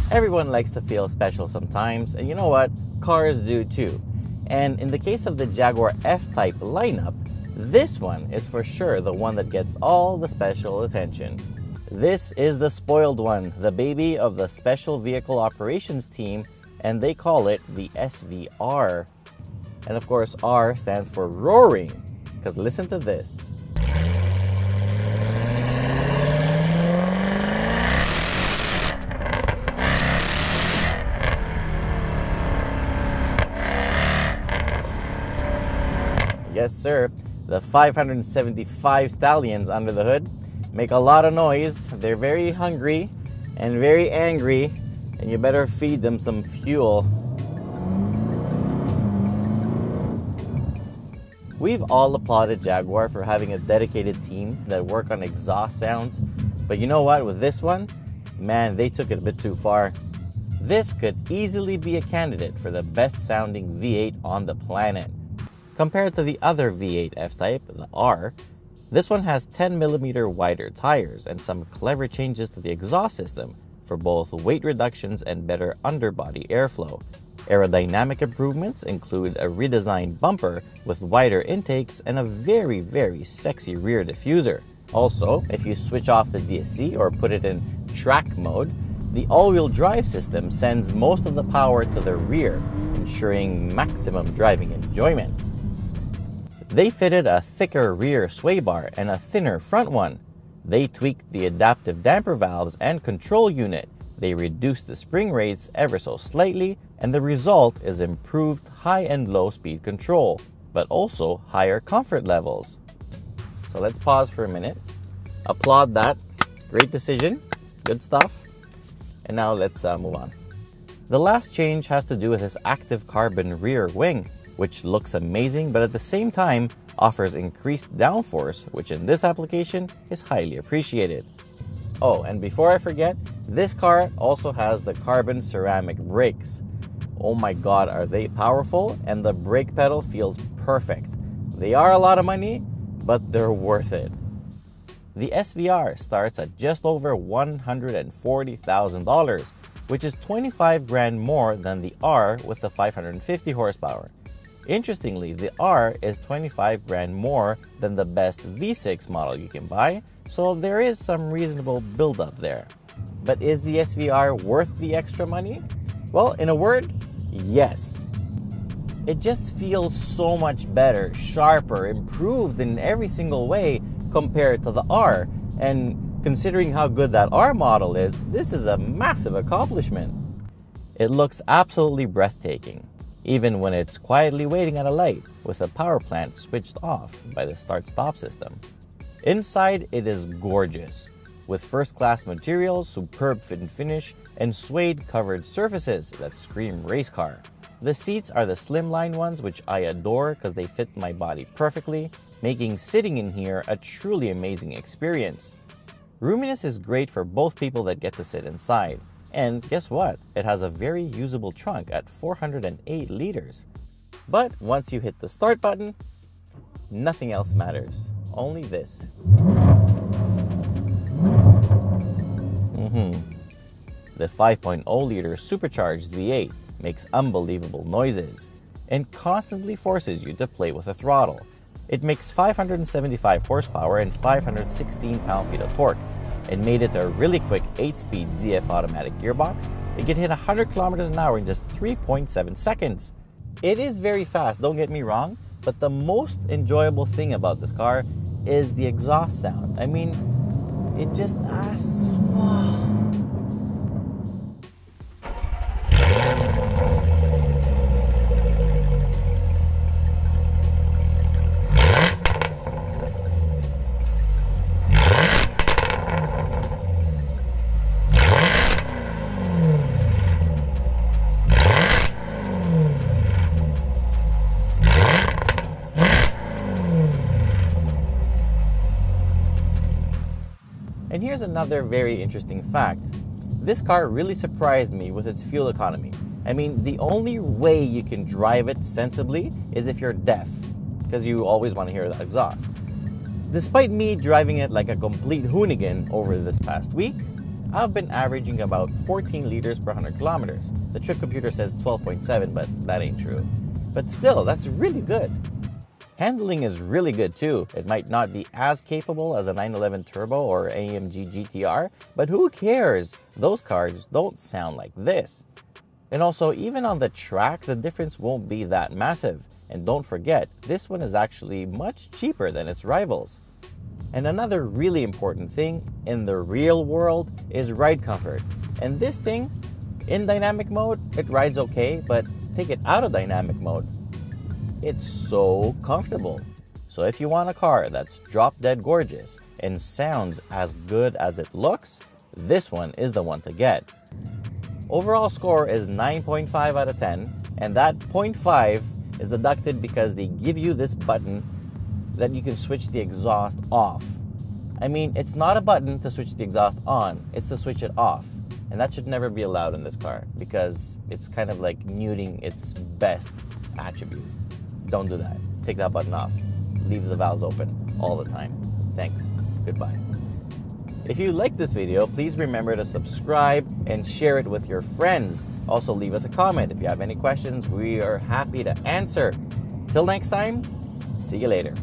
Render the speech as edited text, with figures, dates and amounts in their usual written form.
Everyone likes to feel special sometimes, and you know what? Cars do too. And in the case of the Jaguar F-Type lineup, this one is for sure the one that gets all the special attention. This is the spoiled one, the baby of the Special Vehicle Operations team, and they call it the SVR. And of course, R stands for roaring, because listen to this. Yes, sir. The 575 stallions under the hood make a lot of noise. They're very hungry and very angry, and you better feed them some fuel. We've all applauded Jaguar for having a dedicated team that work on exhaust sounds, but you know what? With this one, man, they took it a bit too far. This could easily be a candidate for the best sounding V8 on the planet. Compared to the other V8 F-Type, the R, this one has 10mm wider tires and some clever changes to the exhaust system for both weight reductions and better underbody airflow. Aerodynamic improvements include a redesigned bumper with wider intakes and a very, very sexy rear diffuser. Also, if you switch off the DSC or put it in track mode, the all-wheel drive system sends most of the power to the rear, ensuring maximum driving enjoyment. They fitted a thicker rear sway bar and a thinner front one. They tweaked the adaptive damper valves and control unit. They reduced the spring rates ever so slightly, and the result is improved high and low speed control, but also higher comfort levels. So let's pause for a minute. Applaud that. Great decision. Good stuff. And now let's move on. The last change has to do with this active carbon rear wing, which looks amazing, but at the same time offers increased downforce, which in this application is highly appreciated. Oh, and before I forget, this car also has the carbon ceramic brakes. Oh my god, are they powerful, and the brake pedal feels perfect. They are a lot of money, but they're worth it. The SVR starts at just over $140,000, which is 25 grand more than the R with the 550 horsepower. Interestingly, the R is 25 grand more than the best V6 model you can buy, so there is some reasonable build-up there. But is the SVR worth the extra money? Well, in a word, yes. It just feels so much better, sharper, improved in every single way compared to the R. And considering how good that R model is, this is a massive accomplishment. It looks absolutely breathtaking, even when it's quietly waiting at a light with the power plant switched off by the start-stop system. Inside, it is gorgeous, with first-class materials, superb fit and finish, and suede-covered surfaces that scream race car. The seats are the slimline ones, which I adore because they fit my body perfectly, making sitting in here a truly amazing experience. Roominess is great for both people that get to sit inside. And guess what? It has a very usable trunk at 408 liters. But once you hit the start button, nothing else matters. Only this. The 5.0-liter supercharged V8 makes unbelievable noises and constantly forces you to play with the throttle. It makes 575 horsepower and 516 pound-feet of torque, and made it a really quick 8-speed ZF automatic gearbox. It can hit 100 kilometers an hour in just 3.7 seconds. It is very fast, don't get me wrong, but the most enjoyable thing about this car is the exhaust sound. I mean, it just asks. And here's another very interesting fact. This car really surprised me with its fuel economy. I mean, the only way you can drive it sensibly is if you're deaf, because you always want to hear that exhaust. Despite me driving it like a complete hoonigan over this past week, I've been averaging about 14 liters per 100 kilometers. The trip computer says 12.7, but that ain't true. But still, that's really good. Handling is really good too. It might not be as capable as a 911 Turbo or AMG GTR, but who cares? Those cars don't sound like this. And also, even on the track, the difference won't be that massive. And don't forget, this one is actually much cheaper than its rivals. And another really important thing in the real world is ride comfort. And this thing, in dynamic mode, it rides okay, but take it out of dynamic mode, it's so comfortable. So if you want a car that's drop dead gorgeous and sounds as good as it looks, this one is the one to get. Overall score is 9.5 out of 10, and that 0.5 is deducted because they give you this button that you can switch the exhaust off. I mean, it's not a button to switch the exhaust on, it's to switch it off. And that should never be allowed in this car because it's kind of like muting its best attribute. Don't do that. Take that button off. Leave the valves open all the time. Thanks. Goodbye. If you like this video, please remember to subscribe and share it with your friends. Also, leave us a comment. If you have any questions, we are happy to answer. Till next time, see you later.